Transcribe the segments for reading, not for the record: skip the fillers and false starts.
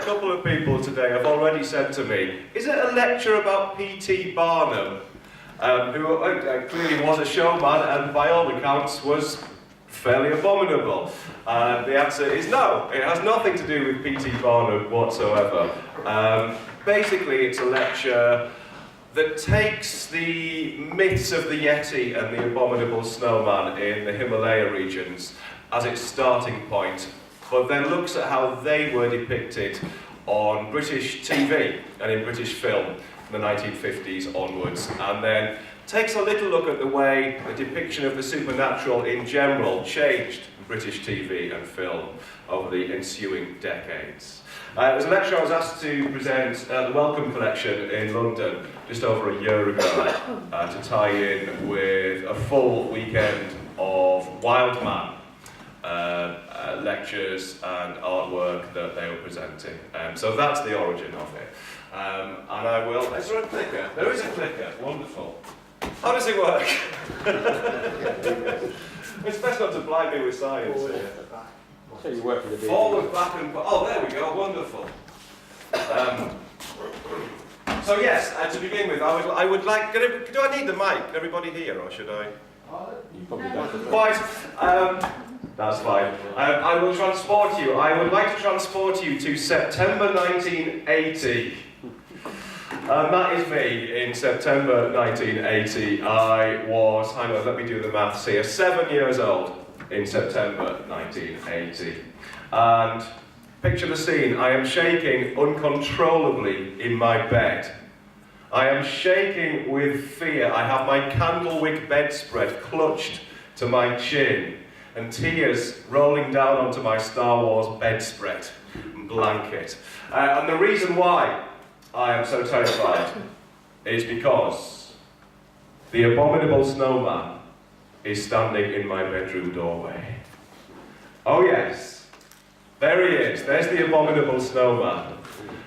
couple of people today have already said to me, is it a lecture about P.T. Barnum, who clearly was a showman and by all accounts was fairly abominable? The answer is no, it has nothing to do with P.T. Barnum whatsoever. Basically, it's a lecture that takes the myths of the Yeti and the Abominable Snowman in the Himalaya regions as its starting point, but then looks at how they were depicted on British TV and in British film from the 1950s onwards, and then takes a little look at the way the depiction of the supernatural in general changed in British TV and film over the ensuing decades. It was a lecture I was asked to present at the Welcome Collection in London just over a year ago to tie in with a full weekend of Wildman lectures and artwork that they were presenting. So that's the origin of it. And I will... Is there a clicker? There is a clicker. Wonderful. How does it work? It's best not to blind me with science here. So you work with the Forward, back and... Oh, there we go. Wonderful. So yes, to begin with, I would like... Do I need the mic? Everybody here, or should I? You probably don't. Quite. That's fine. I will transport you. I would like to transport you to September 1980. That is me in September 1980. I was, hang on, let me do the maths here, 7 years old in September 1980. And picture the scene. I am shaking uncontrollably in my bed. I am shaking with fear. I have my candlewick bedspread clutched to my chin, and tears rolling down onto my Star Wars bedspread and blanket. And the reason why I am so terrified is because the Abominable Snowman is standing in my bedroom doorway. Oh yes, there he is. There's the Abominable Snowman.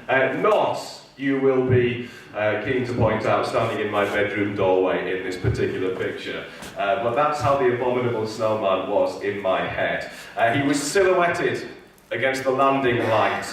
Not, you will be keen to point out, standing in my bedroom doorway in this particular picture. But that's how the Abominable Snowman was in my head. He was silhouetted against the landing light,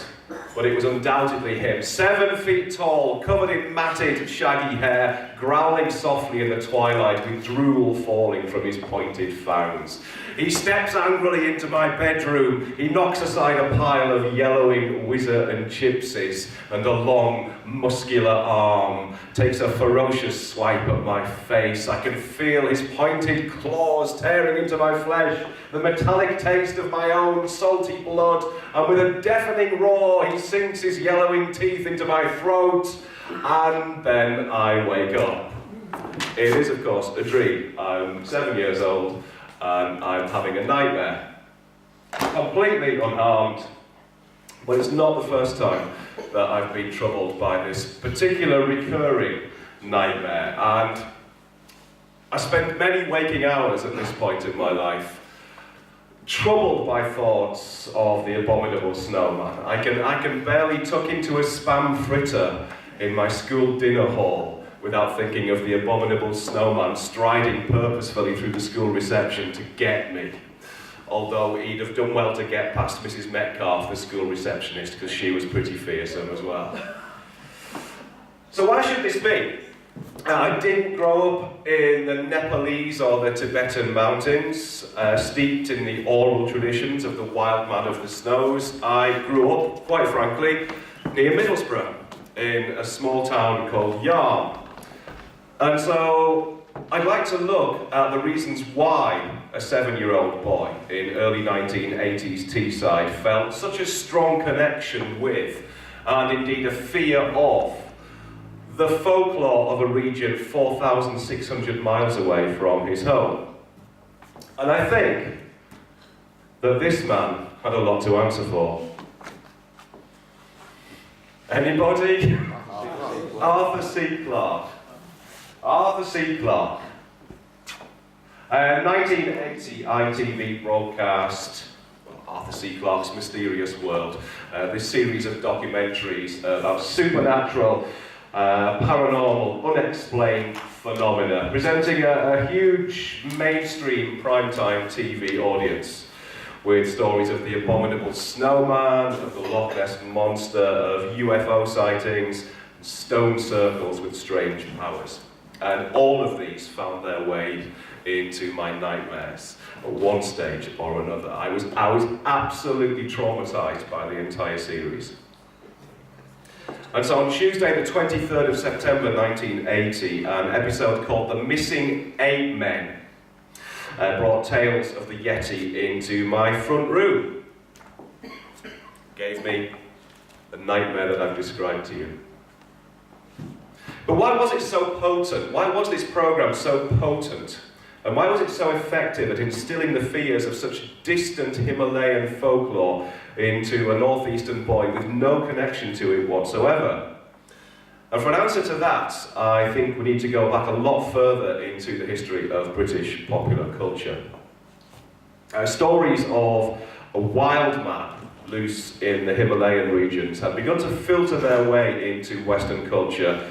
but it was undoubtedly him. 7 feet tall, covered in matted, shaggy hair, growling softly in the twilight with drool falling from his pointed fangs. He steps angrily into my bedroom. He knocks aside a pile of yellowing whizzer and chipsies, and a long, muscular arm takes a ferocious swipe at my face. I can feel his pointed claws tearing into my flesh, the metallic taste of my own salty blood, and with a deafening roar, he sinks his yellowing teeth into my throat, and then I wake up. It is, of course, a dream. I'm 7 years old, and I'm having a nightmare. Completely unharmed, but it's not the first time that I've been troubled by this particular recurring nightmare. And I spent many waking hours at this point in my life troubled by thoughts of the Abominable Snowman. I can barely tuck into a spam fritter in my school dinner hall without thinking of the Abominable Snowman striding purposefully through the school reception to get me. Although he'd have done well to get past Mrs. Metcalf, the school receptionist, because she was pretty fearsome as well. So why should this be? I didn't grow up in the Nepalese or the Tibetan mountains, steeped in the oral traditions of the wild man of the snows. I grew up, quite frankly, near Middlesbrough, in a small town called Yarm. And so I'd like to look at the reasons why a 7-year-old boy in early 1980s Teesside felt such a strong connection with, and indeed a fear of, the folklore of a region 4,600 miles away from his home. And I think that this man had a lot to answer for. Anybody? Arthur C. Clarke. Arthur C. Clarke. 1980 ITV broadcast Arthur C. Clarke's Mysterious World. This series of documentaries about supernatural, paranormal, unexplained phenomena, presenting a huge mainstream primetime TV audience with stories of the Abominable Snowman, of the Loch Ness Monster, of UFO sightings, and stone circles with strange powers. And all of these found their way into my nightmares at one stage or another. I was absolutely traumatized by the entire series. And so on Tuesday the 23rd of September 1980, an episode called The Missing 8 Men brought tales of the Yeti into my front room. Gave me the nightmare that I've described to you. But why was it so potent? Why was this program so potent? And why was it so effective at instilling the fears of such distant Himalayan folklore into a northeastern boy with no connection to it whatsoever? And for an answer to that, I think we need to go back a lot further into the history of British popular culture. Stories of a wild man loose in the Himalayan regions had begun to filter their way into Western culture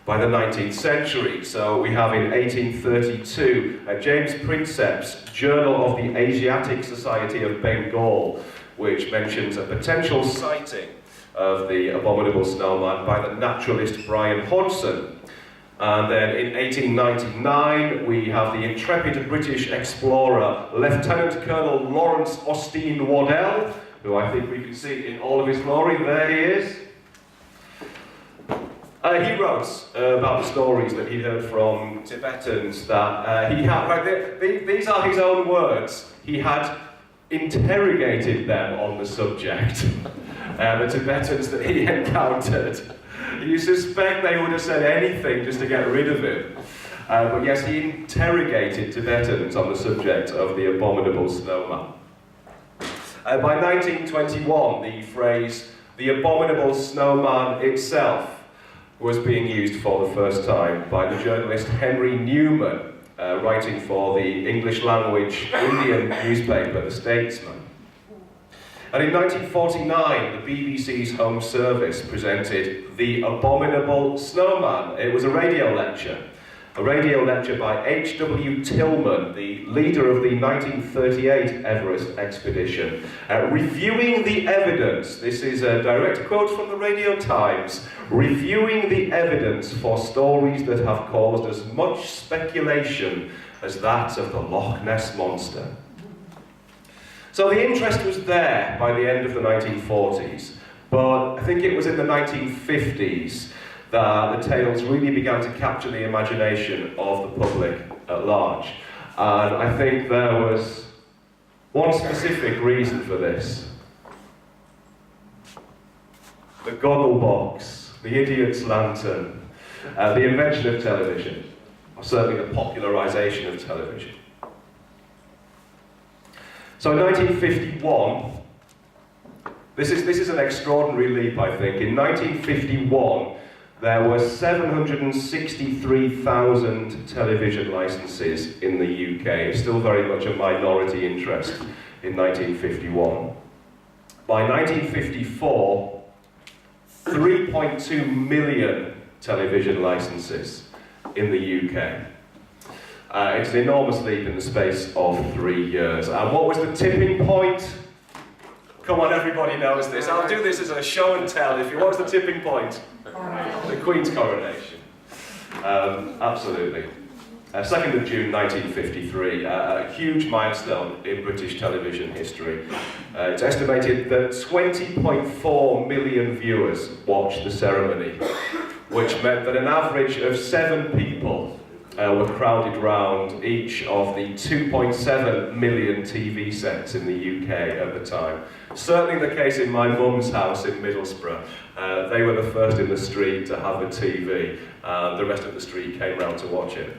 by the 19th century. So we have in 1832 James Prinsep's Journal of the Asiatic Society of Bengal, which mentions a potential sighting of the Abominable Snowman by the naturalist Brian Hodgson. And then in 1899 we have the intrepid British explorer Lieutenant Colonel Lawrence Austin Waddell, who I think we can see in all of his glory. There he is. He wrote about the stories that he heard from Tibetans that he had, right, these are his own words, he had interrogated them on the subject, the Tibetans that he encountered. You suspect they would have said anything just to get rid of him. But yes, he interrogated Tibetans on the subject of the Abominable Snowman. By 1921, the phrase, the Abominable Snowman itself, was being used for the first time by the journalist Henry Newman, writing for the English language Indian newspaper, The Statesman. And in 1949, the BBC's Home Service presented The Abominable Snowman. It was a radio lecture by H.W. Tillman, the leader of the 1938 Everest expedition, reviewing the evidence. This is a direct quote from the Radio Times. Reviewing the evidence for stories that have caused as much speculation as that of the Loch Ness Monster. So the interest was there by the end of the 1940s, but I think it was in the 1950s that the tales really began to capture the imagination of the public at large. And I think there was one specific reason for this. The goggle box, the idiot's lantern, the invention of television, or certainly the popularization of television. So in 1951, this is an extraordinary leap, I think. In 1951, there were 763,000 television licenses in the UK. It's still very much a minority interest in 1951. By 1954, 3.2 million television licenses in the UK. It's an enormous leap in the space of 3 years. And what was the tipping point? Come on, everybody knows this. I'll do this as a show and tell. What was the tipping point? The Queen's coronation. Absolutely. 2nd of June 1953, a huge milestone in British television history. It's estimated that 20.4 million viewers watched the ceremony, which meant that an average of 7 people were crowded round each of the 2.7 million TV sets in the UK at the time. Certainly the case in my mum's house in Middlesbrough. They were the first in the street to have a TV. The rest of the street came round to watch it.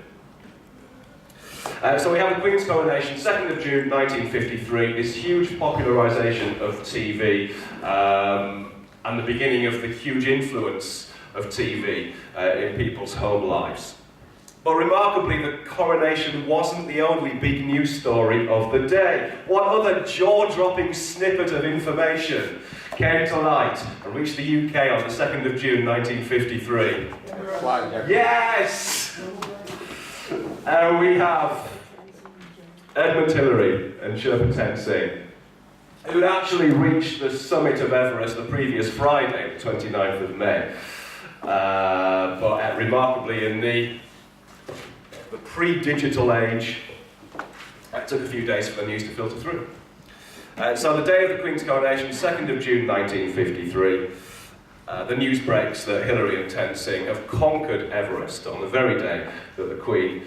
So we have the Queen's coronation, 2nd of June 1953, this huge popularisation of TV and the beginning of the huge influence of TV in people's home lives. But remarkably, the coronation wasn't the only big news story of the day. One other jaw-dropping snippet of information came to light and reached the UK on the 2nd of June 1953. Yes! We have Edmund Hilary and Hilary and Tensing who'd actually reached the summit of Everest the previous Friday, the 29th of May. But remarkably, in the pre-digital age, it took a few days for the news to filter through. So the day of the Queen's coronation, 2nd of June 1953, the news breaks that Hilary and Tensing have conquered Everest on the very day that the Queen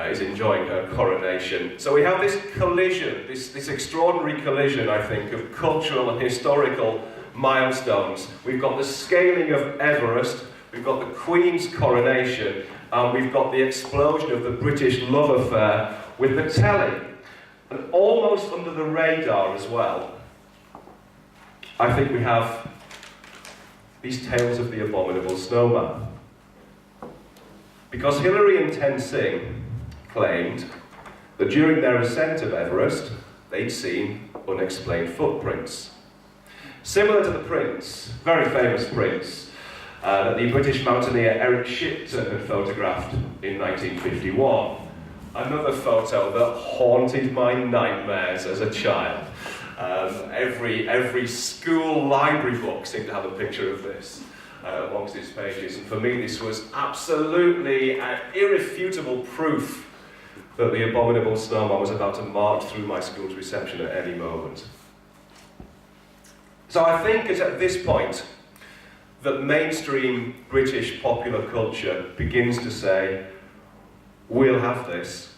is enjoying her coronation. So we have this collision, this extraordinary collision, I think, of cultural and historical milestones. We've got the scaling of Everest, we've got the Queen's coronation, and we've got the explosion of the British love affair with the telly. And almost under the radar as well, I think we have these tales of the Abominable Snowman. Because Hilary and Tensing claimed that during their ascent of Everest, they'd seen unexplained footprints. Similar to the prints, very famous prints, that the British mountaineer Eric Shipton had photographed in 1951. Another photo that haunted my nightmares as a child. Every school library book seemed to have a picture of this amongst its pages, and for me this was absolutely irrefutable proof that the Abominable Snowman was about to march through my school's reception at any moment. So I think it's at this point that mainstream British popular culture begins to say, we'll have this.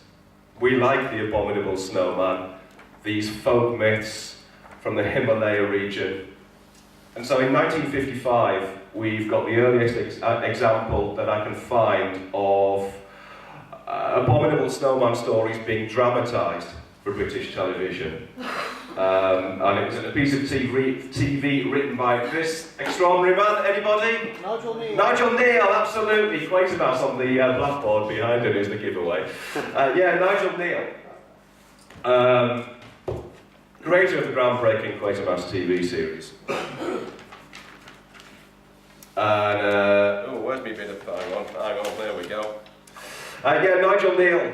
We like the Abominable Snowman, these folk myths from the Himalaya region. And so in 1955, we've got the earliest example that I can find of Abominable Snowman stories being dramatised for British television. And it was a piece of TV written by this extraordinary man. Anybody? Nigel Neales. Nigel Neales, absolutely. Quatermass on the blackboard behind him is the giveaway. Yeah, Nigel Neales. Creator of the groundbreaking Quatermass TV series. And, where's my bit of hang on, there we go. Yeah, Nigel Neales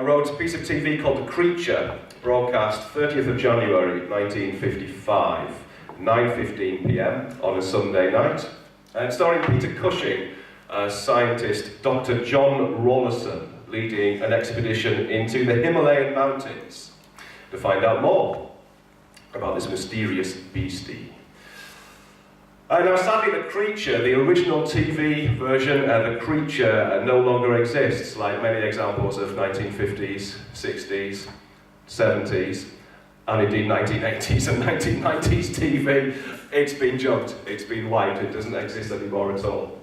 wrote a piece of TV called The Creature, broadcast 30th of January 1955, 9:15 p.m. on a Sunday night, and starring Peter Cushing as scientist Dr. John Rawlinson, leading an expedition into the Himalayan mountains to find out more about this mysterious beastie. Now sadly The Creature, the original TV version, The Creature no longer exists, like many examples of 1950s, 60s, 70s, and indeed 1980s and 1990s TV. It's been junked, it's been wiped, it doesn't exist anymore at all.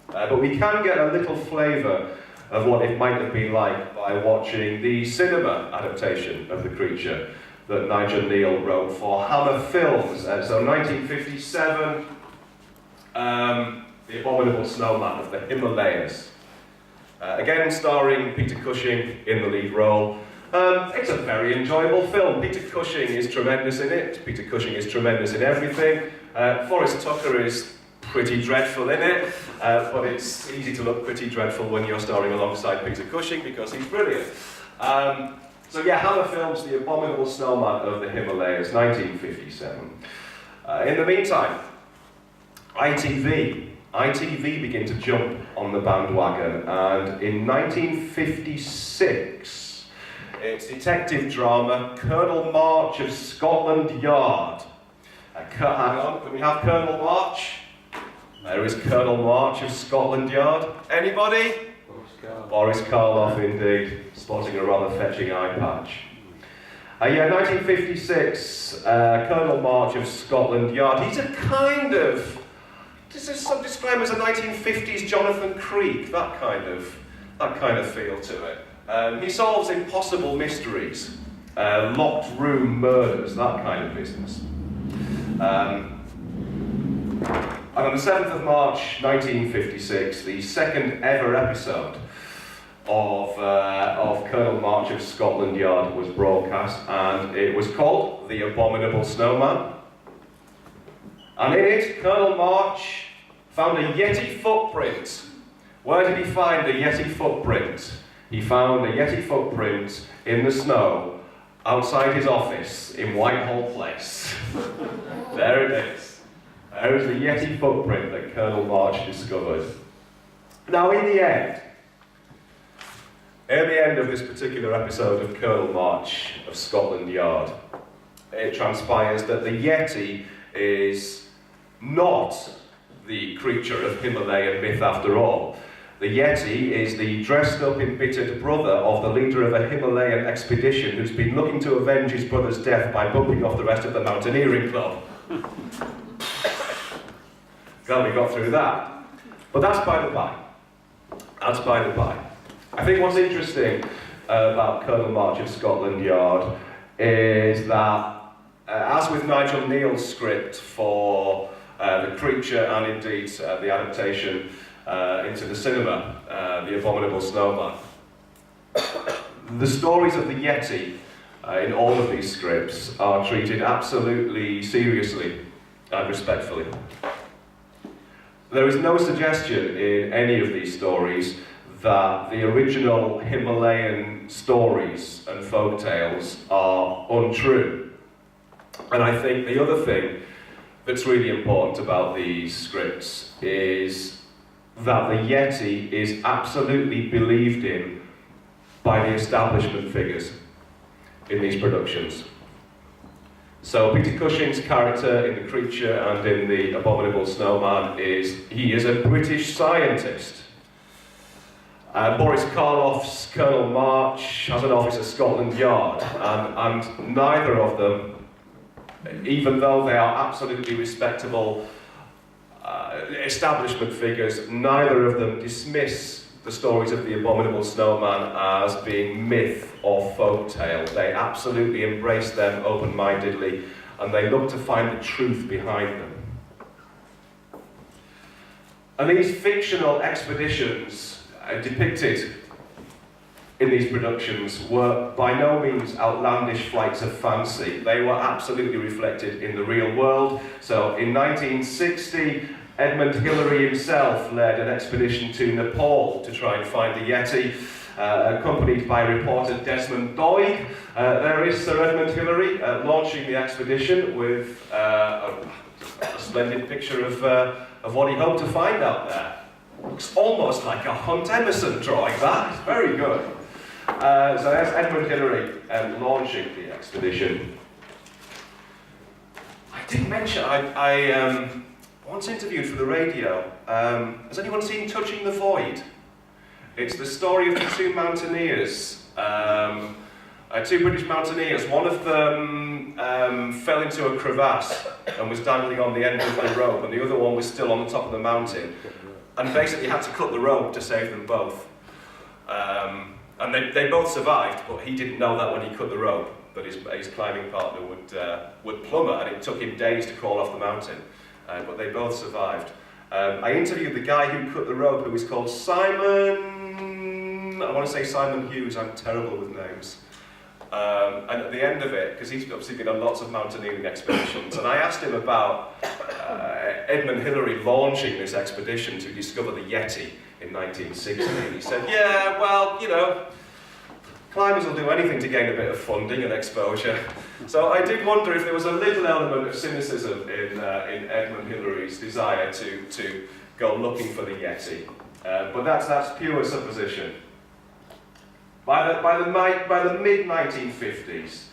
But we can get a little flavour of what it might have been like by watching the cinema adaptation of The Creature that Nigel Neales wrote for Hammer Films. So 1957, The Abominable Snowman of the Himalayas. Again starring Peter Cushing in the lead role. It's a very enjoyable film. Peter Cushing is tremendous in it. Peter Cushing is tremendous in everything. Forrest Tucker is pretty dreadful in it, but it's easy to look pretty dreadful when you're starring alongside Peter Cushing because he's brilliant. So yeah, Hammer Films, The Abominable Snowman of the Himalayas, 1957. In the meantime, ITV begin to jump on the bandwagon, and in 1956, it's detective drama Colonel March of Scotland Yard. Hang on, can we have Colonel March? There is Colonel March of Scotland Yard. Anybody? Boris Karloff, indeed, sporting a rather fetching eye patch. Yeah, 1956, Colonel March of Scotland Yard. He's a kind of, this is some describe as a 1950s Jonathan Creek, that kind of feel to it. He solves impossible mysteries, locked room murders, that kind of business. And on the 7th of March 1956, the second ever episode of Colonel March of Scotland Yard was broadcast, and it was called The Abominable Snowman. And in it, Colonel March found a Yeti footprint. Where did he find a Yeti footprint? He found a Yeti footprint in the snow outside his office in Whitehall Place. There it is. There is the Yeti footprint that Colonel March discovered. Now, in the end, at the end of this particular episode of Colonel March of Scotland Yard, it transpires that the Yeti is not the creature of Himalayan myth after all. The Yeti is the dressed-up, embittered brother of the leader of a Himalayan expedition who's been looking to avenge his brother's death by bumping off the rest of the mountaineering club. Glad we got through that. But that's by the by. That's by the by. I think what's interesting about Colonel March of Scotland Yard is that, as with Nigel Neales' script for The Creature and indeed the adaptation into the cinema, The Abominable Showman, the stories of the Yeti in all of these scripts are treated absolutely seriously and respectfully. There is no suggestion in any of these stories that the original Himalayan stories and folk tales are untrue. And I think the other thing that's really important about these scripts is that the Yeti is absolutely believed in by the establishment figures in these productions. So Peter Cushing's character in The Creature and in The Abominable Showman is a British scientist. Boris Karloff's Colonel March has an office at Scotland Yard, and neither of them, even though they are absolutely respectable establishment figures, neither of them dismiss the stories of the Abominable Showman as being myth or folk tale. They absolutely embrace them open-mindedly, and they look to find the truth behind them. And these fictional expeditions depicted in these productions were by no means outlandish flights of fancy. They were absolutely reflected in the real world. So in 1960, Edmund Hillary himself led an expedition to Nepal to try and find the Yeti, accompanied by reporter Desmond Doig. There is Sir Edmund Hillary launching the expedition with a splendid picture of what he hoped to find out there. Looks almost like a Hunt Emerson drawing, that. It's very good. So there's Edmund Hillary launching the expedition. I didn't mention, I once interviewed for the radio. Has anyone seen Touching the Void? It's the story of the two mountaineers, two British mountaineers. One of them fell into a crevasse and was dangling on the end of the rope, and the other one was still on the top of the mountain, and basically had to cut the rope to save them both. And they both survived, but he didn't know that when he cut the rope, that his climbing partner would plummet, and it took him days to crawl off the mountain. But they both survived. I interviewed the guy who cut the rope, who was called Simon, I want to say Simon Hughes, I'm terrible with names. And at the end of it, because he's obviously been on lots of mountaineering expeditions, and I asked him about Edmund Hillary launching this expedition to discover the Yeti in 1960, and he said, yeah, well, you know, climbers will do anything to gain a bit of funding and exposure. So I did wonder if there was a little element of cynicism in Edmund Hillary's desire to go looking for the Yeti. But that's pure supposition. By the mid-1950s,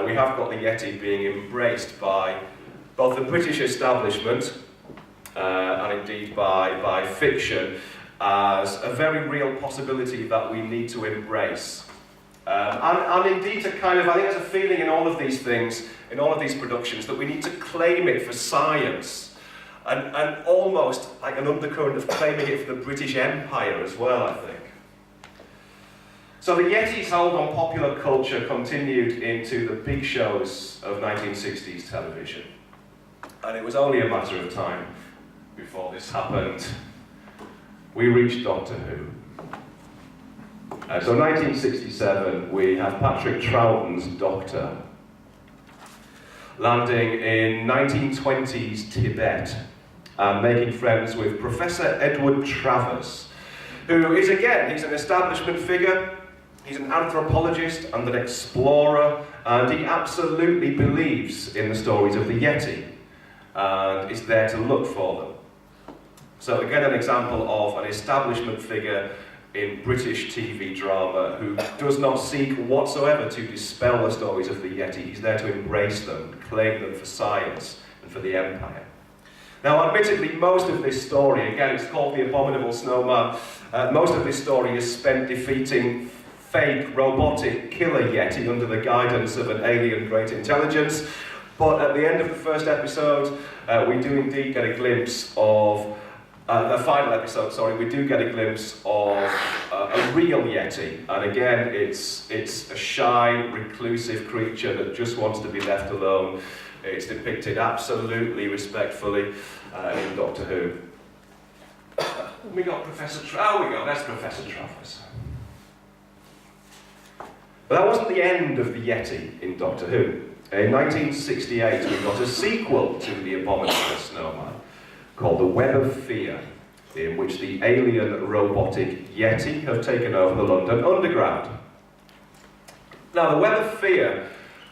we have got the Yeti being embraced by both the British establishment and indeed by fiction as a very real possibility that we need to embrace. And indeed, I think there's a feeling in all of these things, in all of these productions, that we need to claim it for science, and almost like an undercurrent of claiming it for the British Empire as well, I think. So the Yeti's hold on popular culture continued into the big shows of 1960s television. And it was only a matter of time before this happened. We reached Doctor Who. So 1967, we have Patrick Troughton's Doctor landing in 1920s Tibet and making friends with Professor Edward Travers, who is, again, he's an establishment figure. He's an anthropologist and an explorer, and he absolutely believes in the stories of the Yeti and is there to look for them. So again, an example of an establishment figure in British TV drama who does not seek whatsoever to dispel the stories of the Yeti. He's there to embrace them, claim them for science and for the empire. Now, admittedly, most of this story, again, it's called The Abominable Snowman, most of this story is spent defeating fake robotic killer Yeti under the guidance of an alien great intelligence. But at the end of the first episode, we do indeed get a glimpse of the final episode, sorry, we do get a glimpse of a real Yeti, and again, it's a shy, reclusive creature that just wants to be left alone. It's depicted absolutely respectfully in Doctor Who. We got that's Professor Travers. But that wasn't the end of the Yeti in Doctor Who. In 1968, we got a sequel to The Abominable Snowman, called The Web of Fear, in which the alien robotic Yeti have taken over the London Underground. Now, The Web of Fear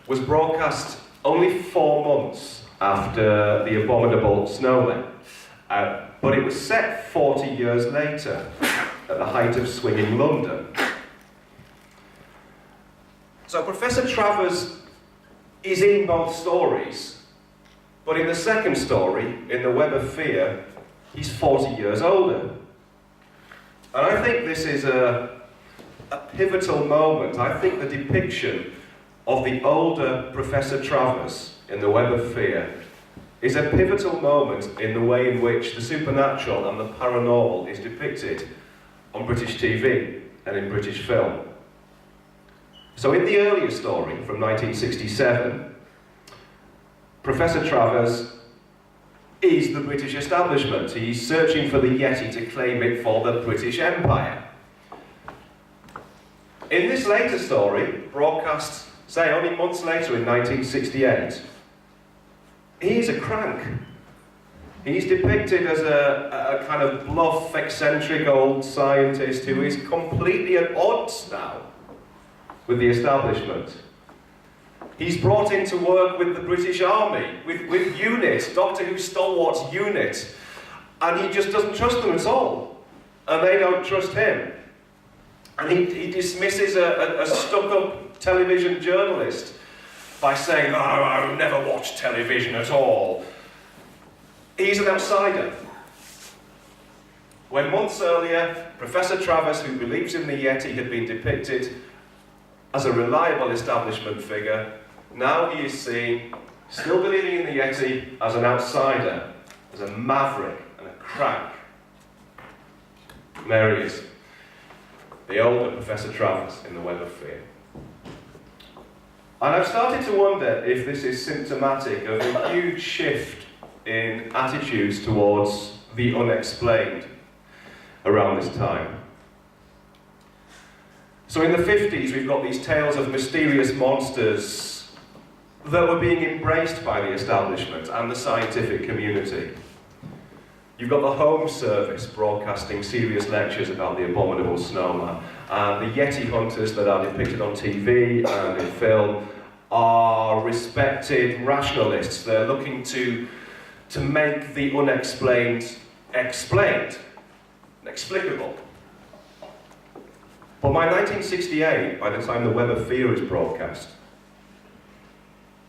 was broadcast only 4 months after The Abominable Snowman, but it was set 40 years later, at the height of swinging London. So Professor Travers is in both stories, but in the second story, in The Web of Fear, he's 40 years older. And I think this is a pivotal moment. I think the depiction of the older Professor Travers in The Web of Fear is a pivotal moment in the way in which the supernatural and the paranormal is depicted on British TV and in British film. So in the earlier story from 1967, Professor Travers is the British establishment. He's searching for the Yeti to claim it for the British Empire. In this later story, broadcast, say, only months later in 1968, he's a crank. He's depicted as a kind of bluff, eccentric old scientist who is completely at odds now with the establishment. He's brought in to work with the British Army, with UNIT, Doctor Who stalwarts UNIT, and he just doesn't trust them at all, and they don't trust him. And he dismisses a stuck-up television journalist by saying, "Oh, I never watched television at all." He's an outsider. When months earlier, Professor Travers, who believes in the Yeti, had been depicted as a reliable establishment figure, now he is seen, still believing in the Yeti, as an outsider, as a maverick and a crank. And there he is, the older Professor Travers in The Web of Fear. And I've started to wonder if this is symptomatic of a huge shift in attitudes towards the unexplained around this time. So in the 50s, we've got these tales of mysterious monsters that were being embraced by the establishment and the scientific community. You've got the Home Service broadcasting serious lectures about the Abominable Snowman, and the Yeti hunters that are depicted on TV and in film are respected rationalists. They're looking to make the unexplained explained, inexplicable. But by 1968, by the time The Web of Fear is broadcast,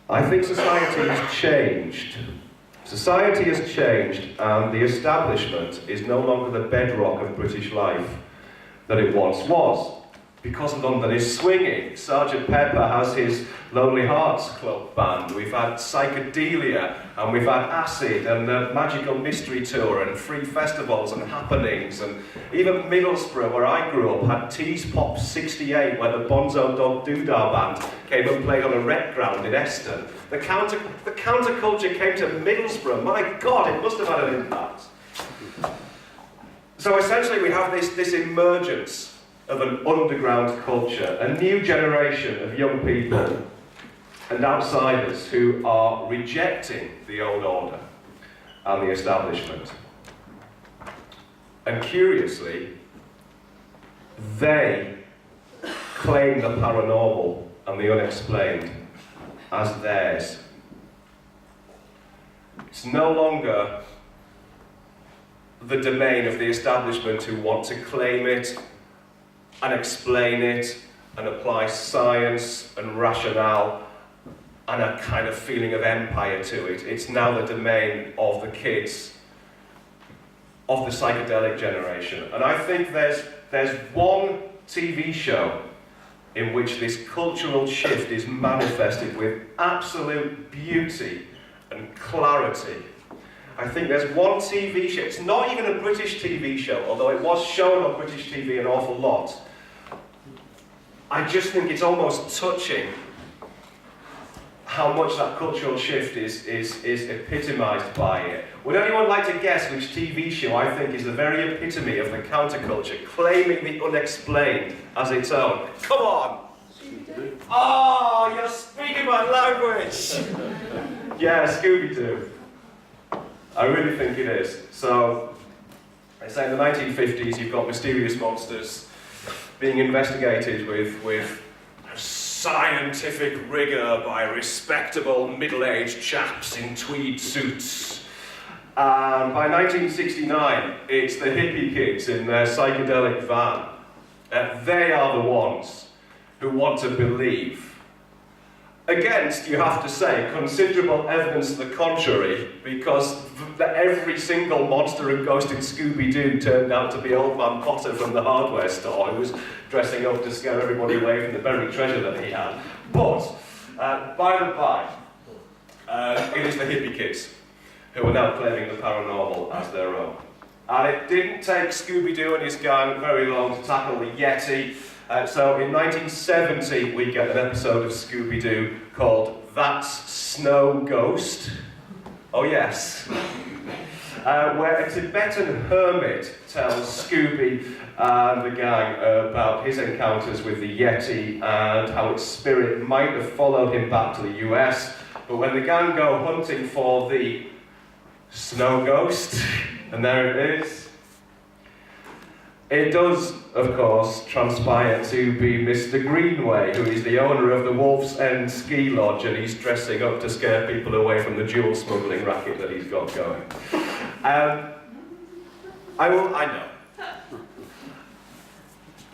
I think society has changed. Society has changed, and the establishment is no longer the bedrock of British life that it once was. Because London is swinging. Sergeant Pepper has his Lonely Hearts Club band. We've had psychedelia, and we've had acid, and the Magical Mystery Tour, and free festivals and happenings, and even Middlesbrough, where I grew up, had Tees Pop 68, where the Bonzo Dog Doodah band came and played on a rec ground in Eston. The counterculture came to Middlesbrough. My God, it must have had an impact. So essentially we have this emergence of an underground culture, a new generation of young people and outsiders who are rejecting the old order and the establishment. And curiously, they claim the paranormal and the unexplained as theirs. It's no longer the domain of the establishment who want to claim it and explain it and apply science and rationale and a kind of feeling of empire to it. It's now the domain of the kids of the psychedelic generation. And I think there's one TV show in which this cultural shift is manifested with absolute beauty and clarity. I think there's one TV show, it's not even a British TV show, although it was shown on British TV an awful lot. I just think it's almost touching how much that cultural shift is epitomised by it. Would anyone like to guess which TV show I think is the very epitome of the counterculture, claiming the unexplained as its own? Come on! Oh, you're speaking my language! Yeah, Scooby Doo. I really think it is. So, I say in the 1950s you've got mysterious monsters being investigated with scientific rigour by respectable middle-aged chaps in tweed suits. And by 1969, it's the hippie kids in their psychedelic van. They are the ones who want to believe. Against, you have to say, considerable evidence to the contrary, because every single monster and ghost in Scooby Doo turned out to be Old Man Potter from the hardware store, who was dressing up to scare everybody away from the buried treasure that he had. But, by the by, it is the hippie kids who are now claiming the paranormal as their own. And it didn't take Scooby Doo and his gang very long to tackle the Yeti. So in 1970, we get an episode of Scooby Doo called That's Snow Ghost. Oh yes. Where a Tibetan hermit tells Scooby and the gang about his encounters with the Yeti and how its spirit might have followed him back to the US. But when the gang go hunting for the snow ghost, and there it is, it does, of course, transpire to be Mr. Greenway, who is the owner of the Wolf's End Ski Lodge, and he's dressing up to scare people away from the jewel smuggling racket that he's got going. I know.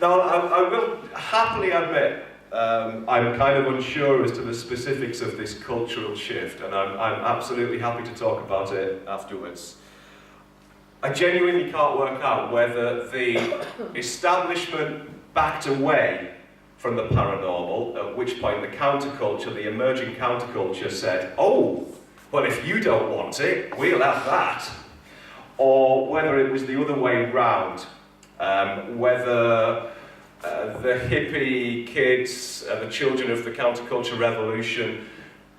Now, I will happily admit, I'm kind of unsure as to the specifics of this cultural shift, and I'm absolutely happy to talk about it afterwards. I genuinely can't work out whether the establishment backed away from the paranormal, at which point the counterculture, the emerging counterculture said, oh, well if you don't want it, we'll have that. Or whether it was the other way round, whether the hippie kids, the children of the counterculture revolution,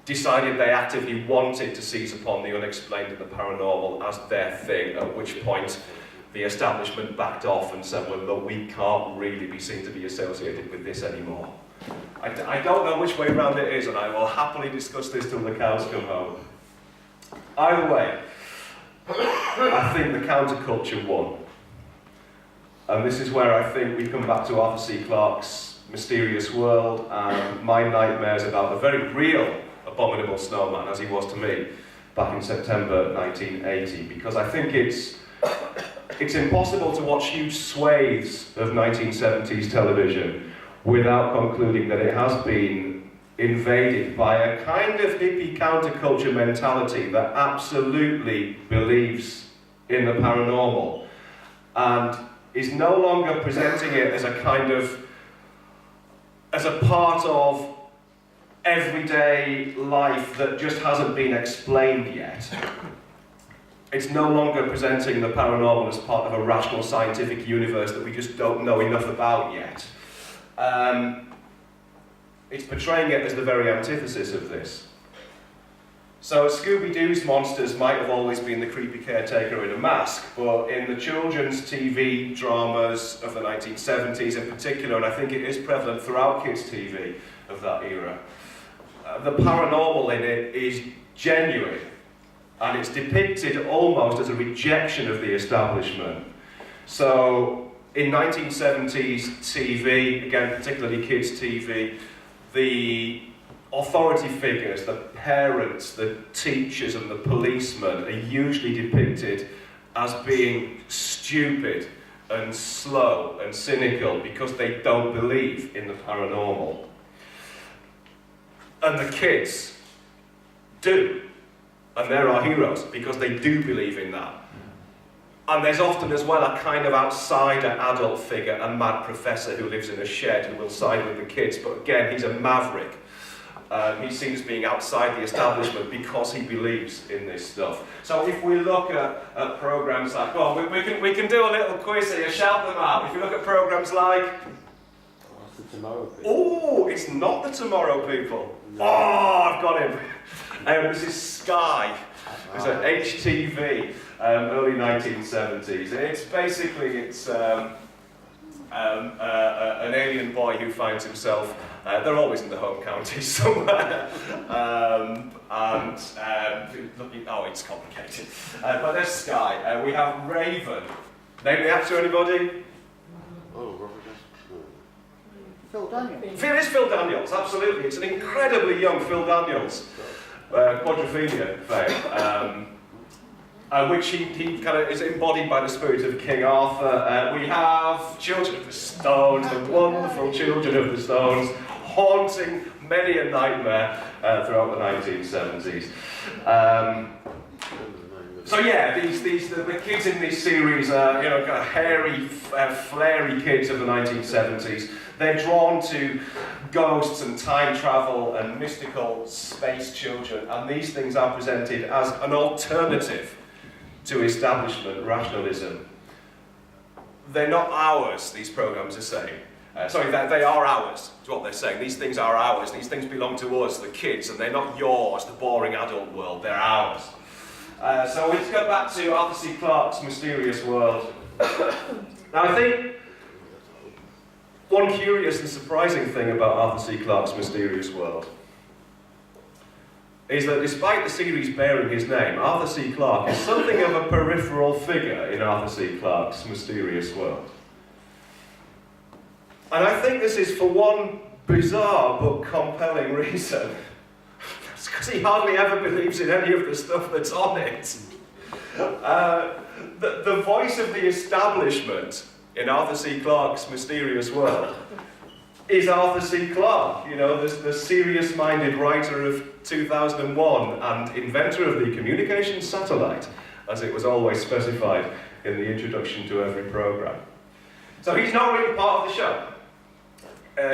decided they actively wanted to seize upon the unexplained and the paranormal as their thing, at which point the establishment backed off and said, well, look, we can't really be seen to be associated with this anymore. I don't know which way round it is, and I will happily discuss this till the cows come home. Either way, I think the counterculture won. And this is where I think we come back to Arthur C. Clarke's Mysterious World and my nightmares about the very real Abominable Snowman, as he was to me, back in September 1980, because I think it's impossible to watch huge swathes of 1970s television without concluding that it has been invaded by a kind of hippie counterculture mentality that absolutely believes in the paranormal and is no longer presenting it as a kind of, as a part of everyday life that just hasn't been explained yet. It's no longer presenting the paranormal as part of a rational scientific universe that we just don't know enough about yet. It's portraying it as the very antithesis of this. So Scooby-Doo's monsters might have always been the creepy caretaker in a mask, but in the children's TV dramas of the 1970s in particular, and I think it is prevalent throughout kids' TV of that era, the paranormal in it is genuine, and it's depicted almost as a rejection of the establishment. So in 1970s TV, again particularly kids TV, the authority figures, the parents, the teachers and the policemen are usually depicted as being stupid and slow and cynical because they don't believe in the paranormal. And the kids do. And they're our heroes because they do believe in that. And there's often as well a kind of outsider adult figure, a mad professor who lives in a shed who will side with the kids, but again, he's a maverick. He's seen as being outside the establishment because he believes in this stuff. So if we look at programs like, well, we can do a little quiz here, shout them out. If you look at programs like... Oh, it's the Tomorrow People. Oh, it's not the Tomorrow People. No. Oh, I've got him. This is Sky. It's an HTV, early 1970s. It's basically, an alien boy who finds himself, they're always in the home counties somewhere, oh, it's complicated. But there's Sky. We have Raven. Name the actor, anybody? Oh, Robert. Phil Daniels. It is Phil Daniels, absolutely. It's an incredibly young Phil Daniels. Quadrophenia fame, which he kind of is embodied by the spirit of King Arthur. We have Children of the Stones, the wonderful Children of the Stones, haunting many a nightmare throughout the 1970s. So yeah, the kids in this series are kind of hairy, flary kids of the 1970s. They're drawn to ghosts and time travel and mystical space children, and these things are presented as an alternative to establishment rationalism. They're not ours, these programs are saying. They are ours, is what they're saying. These things are ours, these things belong to us, the kids, and they're not yours, the boring adult world, they're ours. So let's go back to Arthur C. Clarke's Mysterious World. Now I think one curious and surprising thing about Arthur C. Clarke's Mysterious World is that despite the series bearing his name, Arthur C. Clarke is something of a peripheral figure in Arthur C. Clarke's Mysterious World. And I think this is for one bizarre but compelling reason. It's because he hardly ever believes in any of the stuff that's on it. The voice of the establishment in Arthur C. Clarke's Mysterious World is Arthur C. Clarke, the serious-minded writer of 2001 and inventor of the communications satellite, as it was always specified in the introduction to every programme. So he's not really part of the show.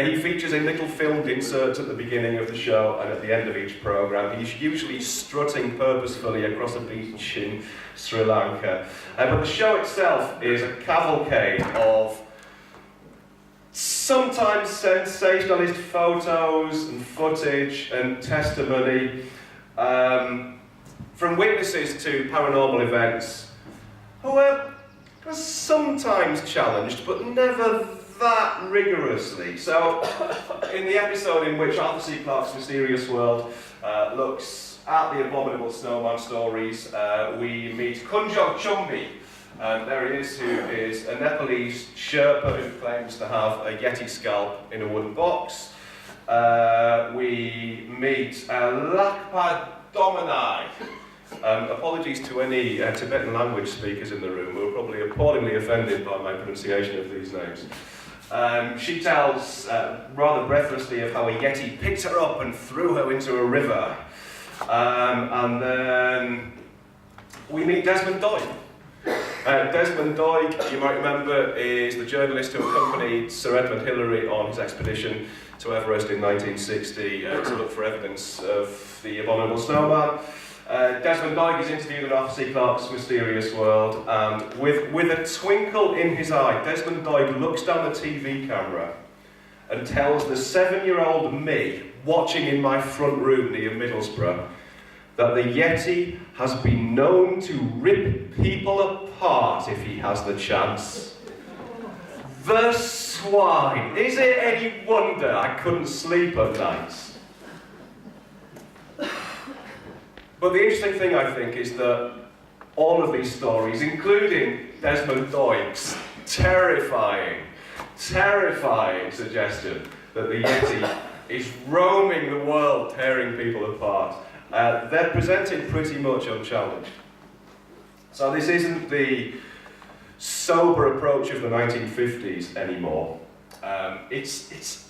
He features in little filmed inserts at the beginning of the show and at the end of each programme. He's usually strutting purposefully across a beach in Sri Lanka. But the show itself is a cavalcade of sometimes sensationalist photos and footage and testimony from witnesses to paranormal events who are sometimes challenged but never that rigorously. So, in the episode in which Arthur C. Clarke's Mysterious World looks at the Abominable Snowman stories, we meet Kunjok Chumbi. There he is, who is a Nepalese Sherpa who claims to have a Yeti scalp in a wooden box. We meet Lakpa Dominai. Apologies to any Tibetan language speakers in the room who are probably appallingly offended by my pronunciation of these names. She tells rather breathlessly of how a Yeti picked her up and threw her into a river. And then we meet Desmond Doig. Desmond Doig, you might remember, is the journalist who accompanied Sir Edmund Hillary on his expedition to Everest in 1960 to look for evidence of the Abominable Snowman. Desmond Doig is interviewed in Arthur C. Clarke's Mysterious World, and with a twinkle in his eye, Desmond Doig looks down the TV camera and tells the 7-year-old me, watching in my front room near Middlesbrough, that the Yeti has been known to rip people apart if he has the chance. The swine! Is it any wonder I couldn't sleep at night? But the interesting thing, I think, is that all of these stories, including Desmond Doig's, terrifying, terrifying suggestion that the Yeti is roaming the world, tearing people apart. They're presented pretty much unchallenged. So this isn't the sober approach of the 1950s anymore. It's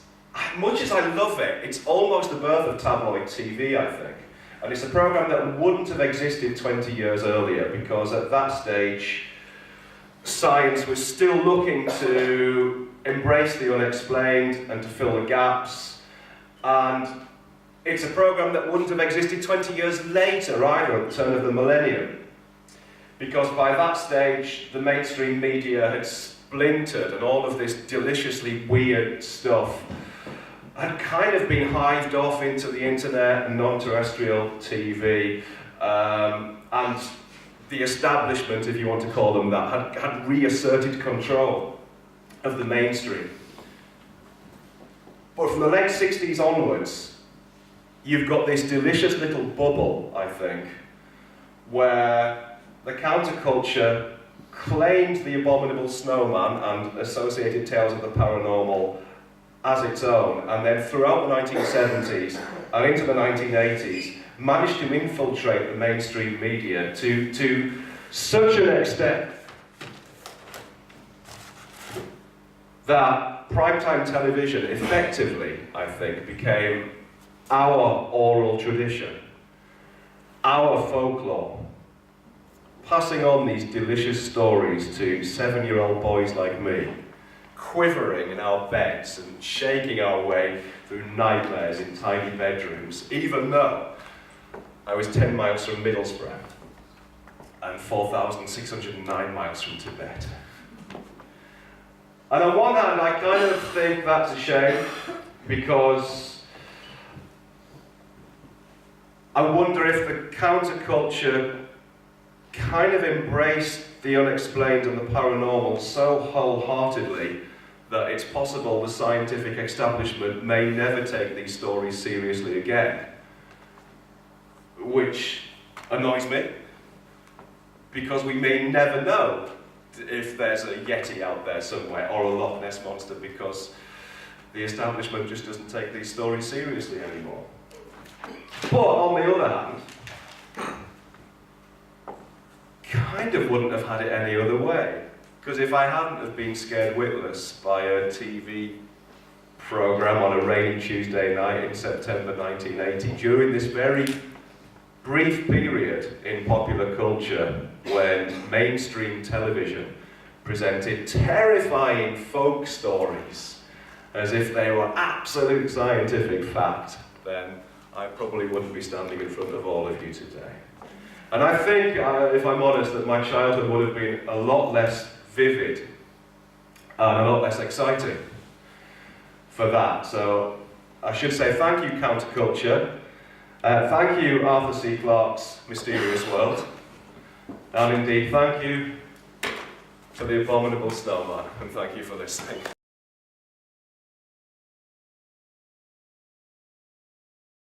much as I love it, it's almost the birth of tabloid TV, I think. And it's a program that wouldn't have existed 20 years earlier, because at that stage, science was still looking to embrace the unexplained and to fill the gaps. And it's a program that wouldn't have existed 20 years later either, at the turn of the millennium. Because by that stage, the mainstream media had splintered, and all of this deliciously weird stuff had kind of been hived off into the internet and non-terrestrial TV, and the establishment, if you want to call them that, had reasserted control of the mainstream. But from the late 60s onwards, you've got this delicious little bubble, I think, where the counterculture claimed the Abominable Snowman and associated tales of the paranormal as its own, and then throughout the 1970s and into the 1980s managed to infiltrate the mainstream media to such an extent that primetime television effectively, I think, became our oral tradition, our folklore, passing on these delicious stories to 7-year-old boys like me, quivering in our beds and shaking our way through nightmares in tiny bedrooms, even though I was 10 miles from Middlesbrough and 4,609 miles from Tibet. And on one hand, I kind of think that's a shame, because I wonder if the counterculture kind of embraced the unexplained and the paranormal so wholeheartedly that it's possible the scientific establishment may never take these stories seriously again. Which annoys me, because we may never know if there's a Yeti out there somewhere, or a Loch Ness Monster, because the establishment just doesn't take these stories seriously anymore. But on the other hand, kind of wouldn't have had it any other way. Because if I hadn't have been scared witless by a TV programme on a rainy Tuesday night in September 1980, during this very brief period in popular culture when mainstream television presented terrifying folk stories as if they were absolute scientific fact, then I probably wouldn't be standing in front of all of you today. And I think, if I'm honest, that my childhood would have been a lot less vivid and a lot less exciting for that. So I should say thank you, counterculture. Thank you, Arthur C. Clarke's Mysterious World. And indeed, thank you for the Abominable Snowman, and thank you for listening.